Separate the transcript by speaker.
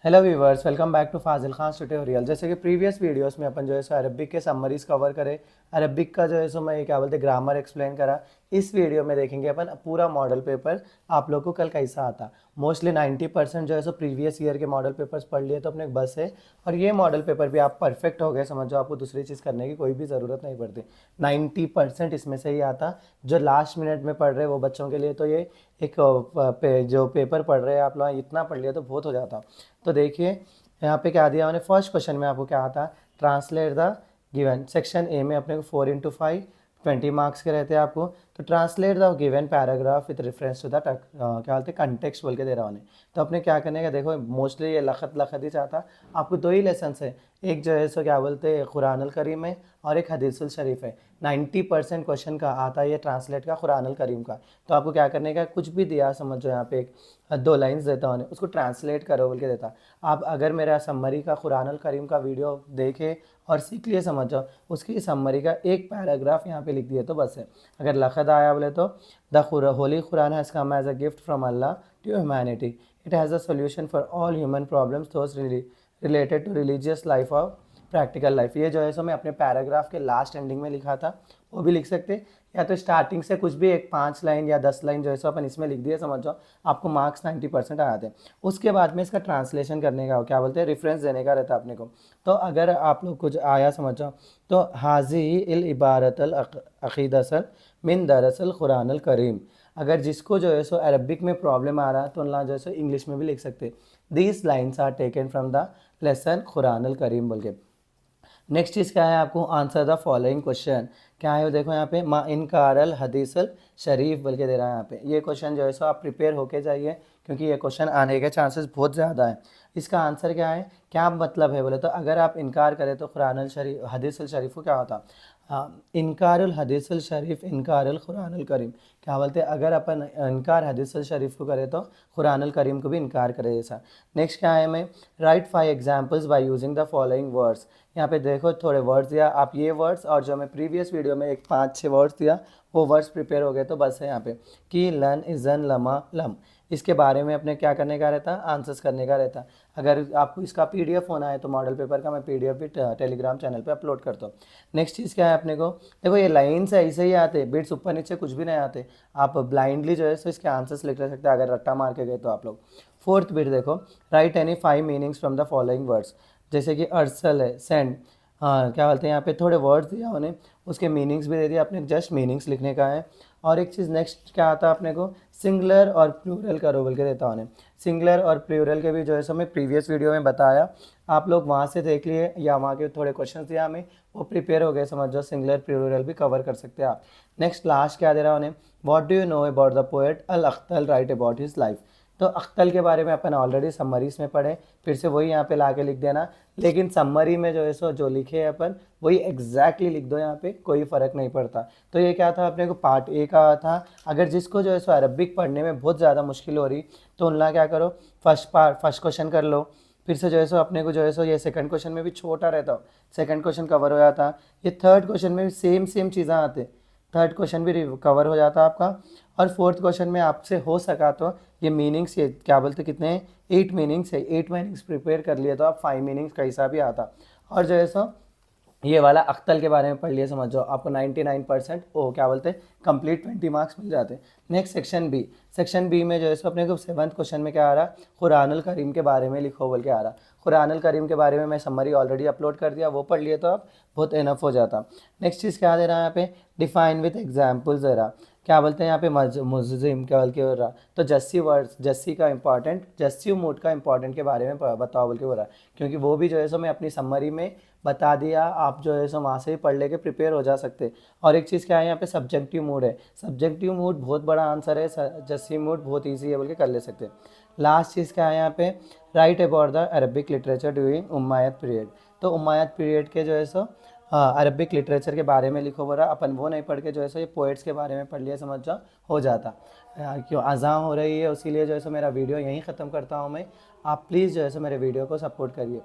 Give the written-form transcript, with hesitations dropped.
Speaker 1: Hello viewers, welcome back to Fazil Khan tutorial. जैसे कि previous videos में अपन जो है सो अरबिक के समरीज कवर करे, अरबिक का जो है सो मैं क्या बोलते ग्रामर एक्सप्लेन करा। इस वीडियो में देखेंगे अपन पूरा मॉडल पेपर आप लोग को कल कैसा आता। मोस्टली 90% जो है सो प्रीवियस ईयर के मॉडल पेपर्स पढ़ लिए तो अपने बस है। और ये मॉडल पेपर भी आप परफेक्ट हो गए, समझो आपको दूसरी चीज़ करने की कोई भी ज़रूरत नहीं पड़ती। 90% इसमें से ही आता। जो लास्ट मिनट में पढ़ रहे वो बच्चों के लिए तो ये एक जो पेपर पढ़ रहे हैं आप लोग इतना पढ़ लिया तो बहुत हो जाता। तो देखिए यहाँ पे क्या दिया मैंने, फर्स्ट क्वेश्चन में आपको क्या आता, translate the given. Section A में अपने को 4 × 5 20 मार्क्स के रहते हैं आपको। तो translate the given paragraph with reference to the क्या बोलते हैं कंटेक्स्ट बोल के दे रहा उन्हें। तो अपने क्या करने का देखो, मोस्टली ये लखत लखत ही चाहता। आपको दो ही लेसन है, एक जो है सो क्या बोलते हैं कुरानुल करीम है और एक हदीसुल शरीफ है। 90% क्वेश्चन का आता है ये ट्रांसलेट का कुरानुल करीम का। तो आपको क्या करने का, कुछ भी दिया समझो यहाँ पे एक 2 लाइन्स देता उन्हें, उसको ट्रांसलेट करो बोल के देता। आप अगर मेरा समरी का कुरानुल करीम का वीडियो देखे और सीख लिए समझ जाओ, उसकी समरी का एक पैराग्राफ यहाँ पे लिख दिए तो बस है। अगर लखत आया बोले तो the holy Quran has come as a gift from Allah to humanity. It has a solution for all human problems those related to religious life और प्रैक्टिकल लाइफ। ये जो है सो मैं अपने पैराग्राफ के लास्ट एंडिंग में लिखा था, वो भी लिख सकते, या तो स्टार्टिंग से कुछ भी एक 5 लाइन या 10 लाइन जो है सो अपन इसमें लिख दिए समझ जाओ, आपको मार्क्स 90% आ जाते हैं। उसके बाद में इसका ट्रांसलेशन करने का क्या बोलते हैं रेफरेंस देने का रहता है अपने को। तो अगर आप लोग कुछ आया समझ जाओ तो हाजी इल इबारतल अकीदसल मिन दरअसल कुरानुल करीम। अगर जिसको जो है सो अरबिक में प्रॉब्लम आ रहा है तो अल्लाह जो है सो इंग्लिश में भी लिख सकते। These lines are taken from the lesson कुरानुल करीम बोल के। नेक्स्ट चीज़ क्या है, आपको आंसर द फॉलोइंग क्वेश्चन। क्या है वो देखो यहाँ पे, मा इनकारल हदीसल शरीफ बोल के दे रहा है यहाँ पे। ये क्वेश्चन जो है सो आप प्रिपेयर होके जाइए क्योंकि ये क्वेश्चन आने के चांसेस बहुत ज़्यादा है। इसका आंसर क्या है, क्या मतलब है बोले तो अगर आप इनकार करें तो कुरानुल शरीफ हदीसल शरीफ को क्या होता, इनकारल हदीसल शरीफ इनकारल कुरानुल करीम। क्या बोलते हैं, अगर अपन इनकार हदीसल शरीफ को करें तो कुरानुल करीम को भी इनकार करें जैसा। नेक्स्ट क्या है, मैं right 5 examples by using the following words. यहाँ पे देखो थोड़े वर्ड्स दिया, आप ये वर्ड्स और जो मैं प्रीवियस वीडियो में एक 5-6 वर्ड्स दिया वो वर्ड्स प्रिपेयर हो गए तो बस है यहाँ पे कि लन इज़न लमा लम। इसके बारे में अपने क्या करने का रहता, आंसर्स करने का रहता। अगर आपको इसका पीडीएफ होना है तो मॉडल पेपर का मैं पीडीएफ भी टेलीग्राम चैनल पे अपलोड करता हूँ। नेक्स्ट चीज़ क्या है अपने को, देखो ये लाइन्स ऐसे ही आते, बिट्स ऊपर नीचे कुछ भी नहीं आते। आप ब्लाइंडली जो है सो इसके आंसर्स लिख सकते हैं अगर रट्टा मार के गए तो आप लोग। फोर्थ बिट देखो, right any 5 meanings from the following words. जैसे कि अर्सल है, सेंड, हाँ क्या बोलते हैं यहाँ पे थोड़े वर्ड्स दिया उन्हें, उसके मीनिंग्स भी दे दिया, अपने जस्ट मीनिंग्स लिखने का है। और एक चीज़ नेक्स्ट क्या आता है अपने को, सिंगुलर और प्लूरल करो बोल के देता उन्हें। सिंगुलर और प्लूरल के भी जो है सो मैं प्रीवियस वीडियो में बताया, आप लोग वहाँ से देख लिए या वहाँ के थोड़े क्वेश्चन दिया हमें, वो प्रिपेयर हो गए समझ जाओ, सिंगुलर प्लूरल भी कवर कर सकते हैं आप। नेक्स्ट लास्ट क्या दे रहा उन्हें, what do you know about the poet Al Akhtal write about his life. तो अख्तल के बारे में अपन ऑलरेडी समरीज में पढ़े, फिर से वही यहाँ पे ला के लिख देना। लेकिन समरी में जो है सो जो लिखे हैं अपन वही एग्जैक्टली लिख दो, यहाँ पे कोई फ़र्क नहीं पड़ता। तो ये क्या था अपने को पार्ट ए का था। अगर जिसको जो है सो अरबिक पढ़ने में बहुत ज़्यादा मुश्किल हो रही तो उनला क्या करो, फर्स्ट क्वेश्चन कर लो, फिर से जो है सो अपने को जो है सो ये सेकंड क्वेश्चन में भी छोटा रहता हो, सेकंड क्वेश्चन कवर हो जाता। ये थर्ड क्वेश्चन में भी सेम चीज़ें आते, थर्ड क्वेश्चन भी कवर हो जाता आपका। और फोर्थ क्वेश्चन में आपसे हो सका तो ये मीनिंग्स, ये क्या बोलते कितने 8 मीनिंग्स है, 8 मीनिंग्स प्रिपेयर कर लिए तो आप 5 मीनिंग्स का हिसाब भी आता। और जो है सो ये वाला अख्तल के बारे में पढ़ लिए समझ जाओ, आपको 99% वो क्या बोलते हैं कंप्लीट 20 मार्क्स मिल जाते हैं। Next section B, section B में जो है सो अपने को 7th क्वेश्चन में क्या आ रहा, कुरानुल करीम के बारे में लिखो बोल के आ रहा। कुरानुल करीम के बारे में मैं समरी ऑलरेडी अपलोड कर दिया, वो पढ़ लिए तो आप बहुत इनफ हो जाता। नेक्स्ट चीज़ क्या दे रहा है यहाँ पे, डिफाइन विथ एग्जाम्पल्स दे रहा। क्या बोलते हैं यहाँ पे मुज़िम क्या बोल के हो रहा, तो जस्सी वर्ड्स, जस्सी का इंपॉर्टेंट, जस्सी मूड का इंपॉर्टेंट के बारे में बताओ बोल के हो रहा है। क्योंकि वो भी जो है सो मैं अपनी समरी में बता दिया, आप जो है सो वहाँ से ही पढ़ लेके प्रिपेयर हो जा सकते। और एक चीज़ क्या है यहाँ पे, सब्जेक्टिव मूड है, सब्जेक्टिव मूड बहुत बड़ा आंसर है, जस्सी मूड बहुत ईजी है बोल के कर ले सकते। लास्ट चीज़ क्या है यहाँ पे, write about the Arabic literature during Umayyad period. तो उम्मयद पीरियड के जो है सो अरबिक लिटरेचर के बारे में लिखो बोला, अपन वो नहीं पढ़ के जो है सो ये पोइट्स के बारे में पढ़ लिया समझ जाओ हो जाता। क्यों अज़ां हो रही है उसी लिए जो है सो मेरा वीडियो यहीं ख़त्म करता हूँ मैं। आप प्लीज़ जो है सो मेरे वीडियो को सपोर्ट करिए।